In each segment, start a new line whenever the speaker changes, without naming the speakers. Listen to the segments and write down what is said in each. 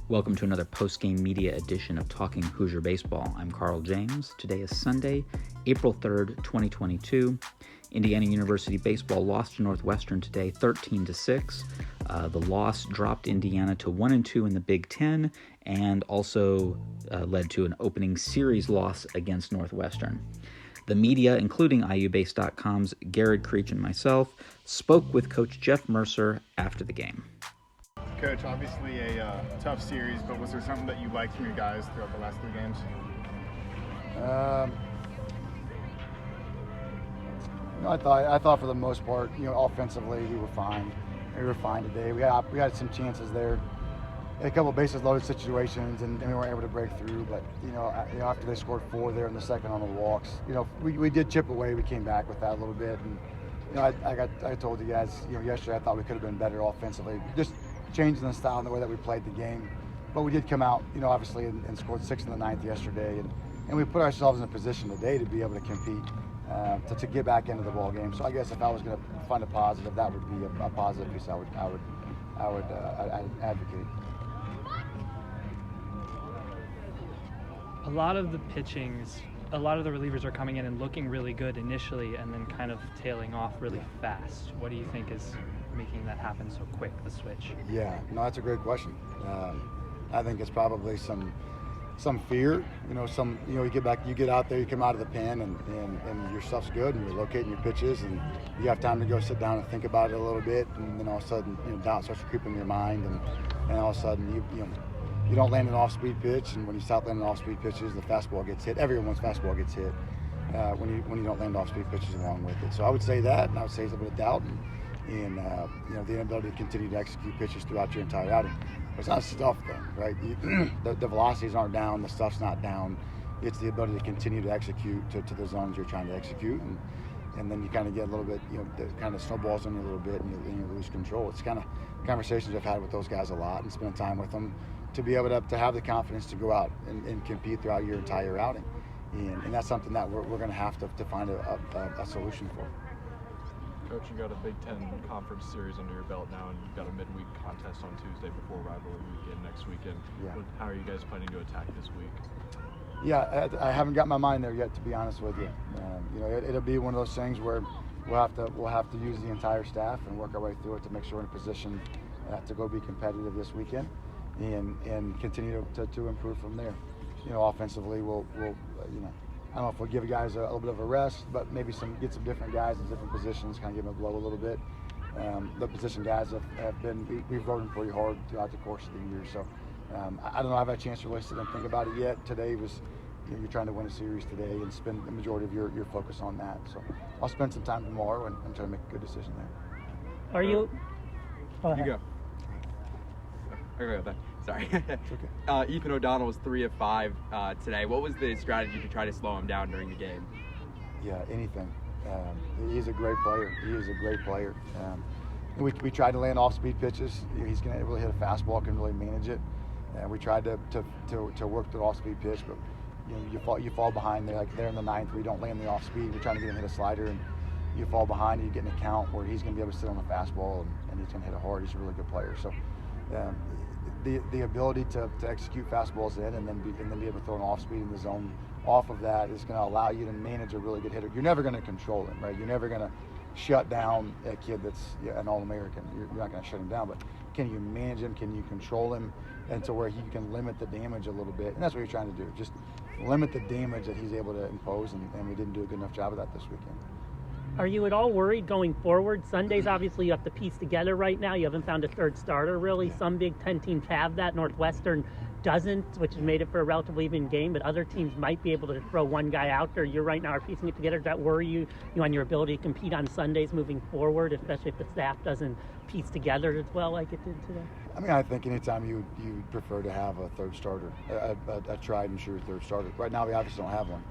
Welcome to another post-game media edition of Talking Hoosier Baseball. I'm Carl James. Today is Sunday, April 3rd, 2022. Indiana University Baseball lost to Northwestern today 13-6. The loss dropped Indiana to 1-2 in the Big Ten and also led to an opening series loss against Northwestern. The media, including IUBase.com's Garrett Creech and myself, spoke with Coach Jeff Mercer after the game.
Coach, obviously a tough series, but was there something that you liked from your guys throughout the last three games?
I thought for the most part, offensively we were fine. We were fine today. We had some chances there, a couple of bases loaded situations, and we weren't able to break through. But after they scored 4 there in the second on the walks, we did chip away. We came back with that a little bit, and I told you guys, yesterday I thought we could have been better offensively. Just changing the style and the way that we played the game. But we did come out, obviously, and scored 6 in the 9th yesterday. And we put ourselves in a position today to be able to compete, to get back into the ball game. So I guess if I was going to find a positive, that would be a positive piece I would advocate.
A lot of the relievers are coming in and looking really good initially and then kind of tailing off really fast. What do you think is making that happen so quick, the switch?
Yeah, no, that's a great question. I think it's probably some fear. You get out there, you come out of the pen, and your stuff's good, and you're locating your pitches, and you have time to go sit down and think about it a little bit, and then all of a sudden, doubt starts to creep in your mind, and all of a sudden you don't land an off-speed pitch, and when you stop landing off-speed pitches, the fastball gets hit. Everyone's fastball gets hit when you don't land off-speed pitches along with it. So I would say that, and I would say it's a bit of doubt, and the inability to continue to execute pitches throughout your entire outing. But it's not stuff though, right? The velocities aren't down, the stuff's not down. It's the ability to continue to execute to the zones you're trying to execute, and then you kind of get a little bit, it kind of snowballs on you a little bit, and you lose control. It's kind of conversations I've had with those guys a lot, and spending time with them to be able to have the confidence to go out and compete throughout your entire outing. And that's something that we're going to have to find a solution for.
Coach, you got a Big Ten conference series under your belt now, and you've got a midweek contest on Tuesday before rivalry weekend next weekend.
Yeah.
How are you guys planning to attack this week?
Yeah, I haven't got my mind there yet, to be honest with you. It'll be one of those things where we'll have to use the entire staff and work our way through it to make sure we're in a position to go be competitive this weekend and continue to improve from there. Offensively, we'll I don't know if we'll give guys a little bit of a rest, but maybe get some different guys in different positions, kind of give them a blow a little bit. The position guys we've rode them pretty hard throughout the course of the year. So I don't know, I've had a chance to really sit and think about it yet. Today was, you're trying to win a series today and spend the majority of your focus on that. So I'll spend some time tomorrow and try to make a good decision there.
Are you? Go ahead.
You go. Okay, sorry.
It's okay.
Ethan Odonnell was 3 of 5 today. What was the strategy to try to slow him down during the game?
Yeah, anything. He's a great player. He is a great player. We tried to land off-speed pitches. He's going to really hit a fastball, can really manage it. And we tried to work the off-speed pitch, but you fall behind there. Like there in the 9th, we don't land the off-speed. We're trying to get him to hit a slider, and you fall behind, and you get in a count where he's going to be able to sit on the fastball, and he's going to hit it hard. He's a really good player. So the ability to execute fastballs in and then be able to throw an off-speed in the zone off of that is going to allow you to manage a really good hitter. You're never going to control him, right? You're never going to shut down a kid that's an All-American. You're not going to shut him down, but can you manage him? Can you control him? And to where he can limit the damage a little bit. And that's what you're trying to do. Just limit the damage that he's able to impose, and we didn't do a good enough job of that this weekend.
Are you at all worried going forward? Sundays, obviously, you have to piece together right now. You haven't found a third starter, really.
Yeah.
Some Big Ten teams have that. Northwestern doesn't, which has made it for a relatively even game, but other teams might be able to throw one guy out there. You right now are piecing it together. Does that worry you on your ability to compete on Sundays moving forward, especially if the staff doesn't piece together as well like it did today?
I mean, I think anytime you prefer to have a third starter, a tried and sure third starter. Right now, we obviously don't have one.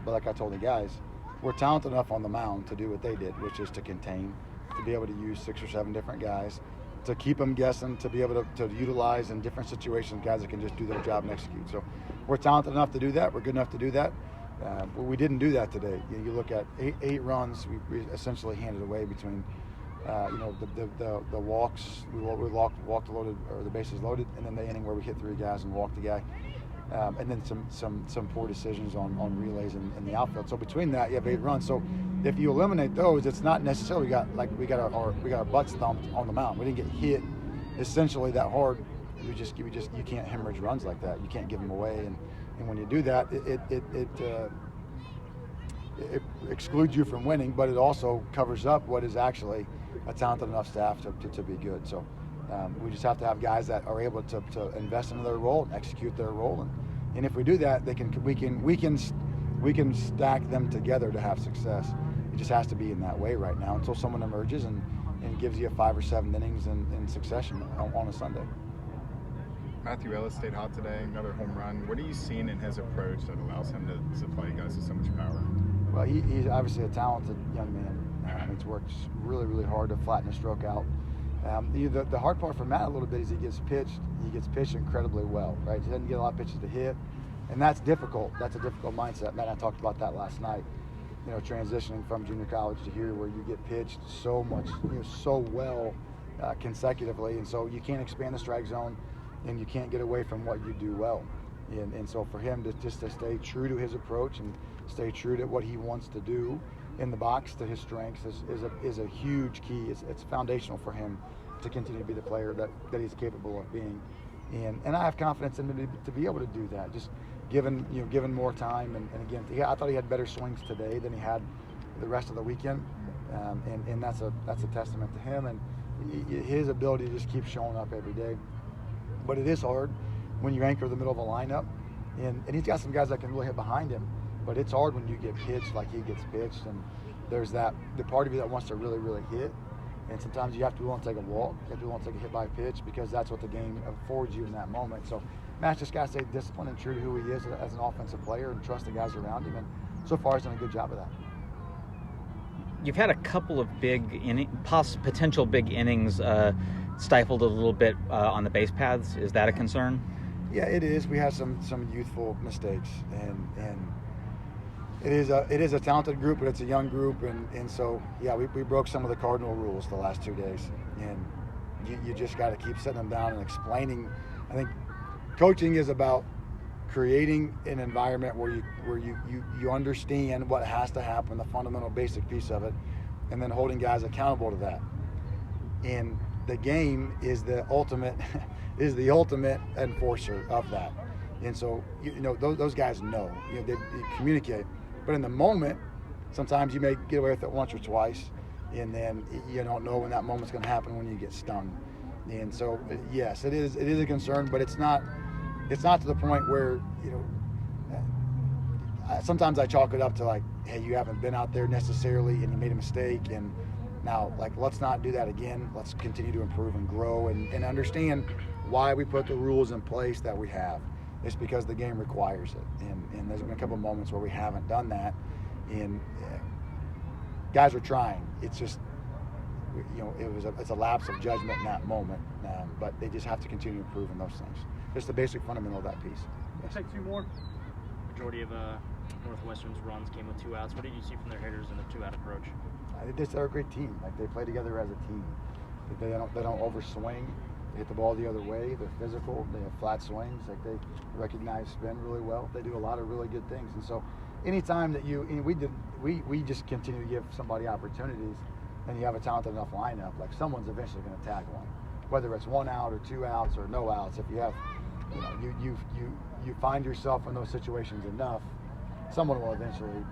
But like I told the guys, we're talented enough on the mound to do what they did, which is to contain, to be able to use 6 or 7 different guys, to keep them guessing, to be able to utilize in different situations guys that can just do their job and execute. So we're talented enough to do that. We're good enough to do that. We didn't do that today. You look at 8 runs we essentially handed away between The walks, we walked loaded, or the bases loaded, and then the inning where we hit 3 guys and walked a guy. And then some poor decisions on relays in the outfield. So between that, you have 8 runs. So if you eliminate those, it's not necessarily we got our butts thumped on the mound. We didn't get hit essentially that hard. You can't hemorrhage runs like that. You can't give them away. And when you do that, it excludes you from winning, but it also covers up what is actually a talented enough staff to be good. So we just have to have guys that are able to invest in their role and execute their role, and if we do that, we can stack them together to have success. It just has to be in that way right now until someone emerges and gives you 5 or 7 innings in succession on a Sunday.
Matthew Ellis stayed hot today, another home run. What are you seeing in his approach that allows him to play guys with so much power?
Well, he's obviously a talented young man. He's worked really, really hard to flatten his stroke out. The hard part for Matt a little bit is he gets pitched incredibly well, right? He doesn't get a lot of pitches to hit, and that's difficult. That's a difficult mindset. Matt and I talked about that last night. Transitioning from junior college to here, where you get pitched so much, so well consecutively, and so you can't expand the strike zone, and you can't get away from what you do well. And so for him to stay true to his approach and stay true to what he wants to do in the box, to his strengths, is a huge key. It's foundational for him to continue to be the player that he's capable of being. And I have confidence in him to be able to do that, just given more time. And again, I thought he had better swings today than he had the rest of the weekend. And that's a testament to him and his ability to just keep showing up every day. But it is hard when you anchor the middle of a lineup, and he's got some guys that can really hit behind him, but it's hard when you get pitched like he gets pitched, and there's the part of you that wants to really, really hit, and sometimes you have to be willing to take a walk, you have to be willing to take a hit by pitch, because that's what the game affords you in that moment. So Matt's just got to stay disciplined and true to who he is as an offensive player and trust the guys around him, and so far he's done a good job of that.
You've had a couple of potential big innings stifled a little bit on the base paths. Is that a concern?
Yeah, it is. We had some youthful mistakes, and it is a talented group, but it's a young group, and so yeah, we broke some of the cardinal rules the last 2 days, and you just got to keep setting them down and explaining. I think coaching is about creating an environment where you understand what has to happen, the fundamental basic piece of it, and then holding guys accountable to that. And the game is the ultimate enforcer of that. And so those guys know, they communicate, but in the moment sometimes you may get away with it once or twice, and then you don't know when that moment's going to happen, when you get stung. And so yes, it is a concern, but it's not to the point where sometimes I chalk it up to like, hey, you haven't been out there necessarily and you made a mistake, and now, let's not do that again. Let's continue to improve and grow and understand why we put the rules in place that we have. It's because the game requires it. And there's been a couple of moments where we haven't done that. And guys are trying. It's just, it's a lapse of judgment in that moment. But they just have to continue to improve in those things. Just the basic fundamental of that piece.
Yes. Take 2 more. Majority of Northwestern's runs came with 2 outs. What did you see from their hitters in the 2-out approach?
They're a great team. They play together as a team. They don't overswing. They hit the ball the other way. They're physical. They have flat swings. They recognize spin really well. They do a lot of really good things. And so, anytime that we just continue to give somebody opportunities, and you have a talented enough lineup, someone's eventually going to tag one, whether it's 1 out or 2 outs or no outs. If you have, you find yourself in those situations enough, someone will eventually,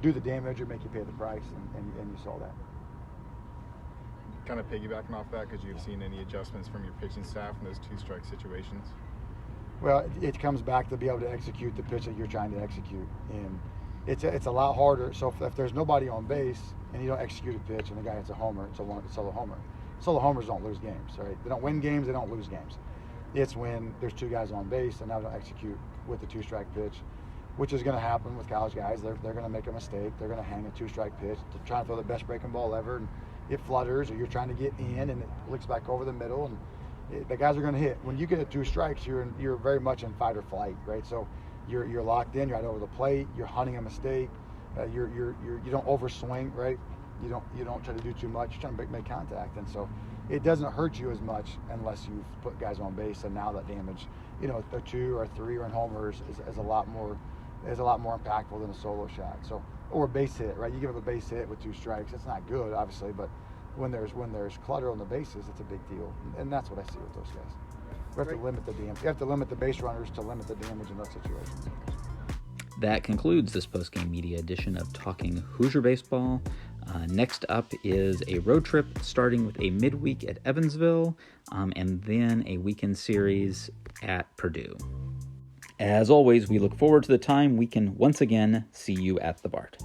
do the damage or make you pay the price, and you saw that.
Kind of piggybacking off that, because you've seen any adjustments from your pitching staff in those 2-strike situations?
Well, it comes back to be able to execute the pitch that you're trying to execute, and it's a lot harder. So if there's nobody on base and you don't execute a pitch and the guy hits a homer, it's a solo homer. Solo homers don't lose games, right? They don't win games, they don't lose games. It's when there's 2 guys on base and now they don't execute with the 2-strike pitch, which is going to happen with college guys. They're going to make a mistake. They're going to hang a 2-strike pitch to try and throw the best breaking ball ever, and it flutters, or you're trying to get in and it licks back over the middle, and the guys are going to hit. When you get 2 strikes, you're very much in fight or flight, right? So you're locked in. You're right over the plate. You're hunting a mistake. You don't overswing, right? You don't try to do too much. You're trying to make contact, and so it doesn't hurt you as much unless you've put guys on base. And now that damage, a 2 or 3 run homers is a lot more impactful than a solo shot. So, or a base hit, right? You give up a base hit with 2 strikes. That's not good, obviously, but when there's clutter on the bases, it's a big deal, and that's what I see with those guys. We have to limit the damage. You have to limit the base runners to limit the damage in those situations.
That concludes this post-game media edition of Talking Hoosier Baseball. Next up is a road trip starting with a midweek at Evansville and then a weekend series at Purdue. As always, we look forward to the time we can once again see you at the BART.